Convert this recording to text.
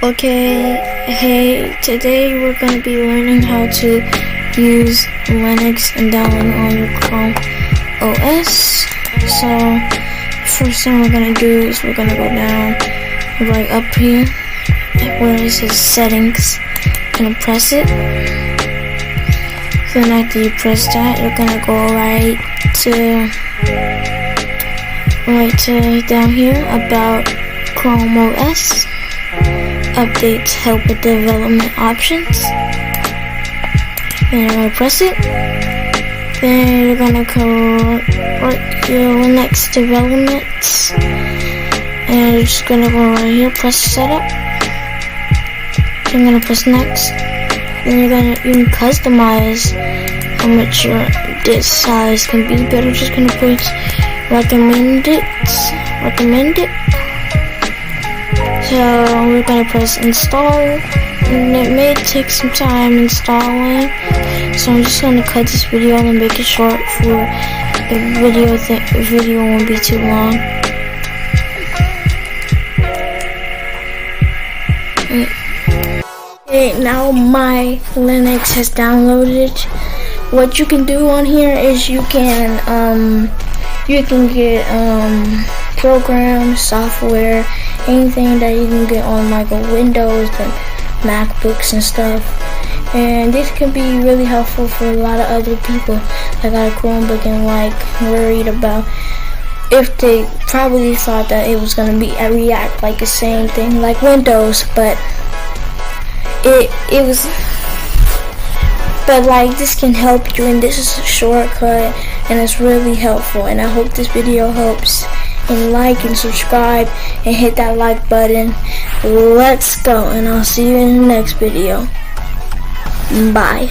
Okay, hey, today we're going to be learning how to use Linux and download on your Chrome OS. So, first thing we're going to do is we're going to go down right up here where it says settings. You're going to press it. Then after you press that, you're going to go right to down here about ChromeOS. Updates help with development options. Then you're going to press it. Then you're going to go right here Linux developments. And you're just going to go right here, press setup. You're going to press next. Then you can customize how much your disk size can be, but I'm just going to put recommended. So we're going to press install, and it may take some time installing, so I'm just going to cut this video and make it short for the video won't be too long. Okay, now my Linux has downloaded. What you can do on here is you can get programs, software, anything that you can get on like a Windows and MacBooks and stuff. And this can be really helpful for a lot of other people that got a Chromebook and like worried about if they probably thought that it was gonna be react like the same thing like Windows, but it was. But like this can help you, and this is a shortcut, and it's really helpful. And I hope this video helps. And like and subscribe and hit that like button. Let's go, and I'll see you in the next video. Bye.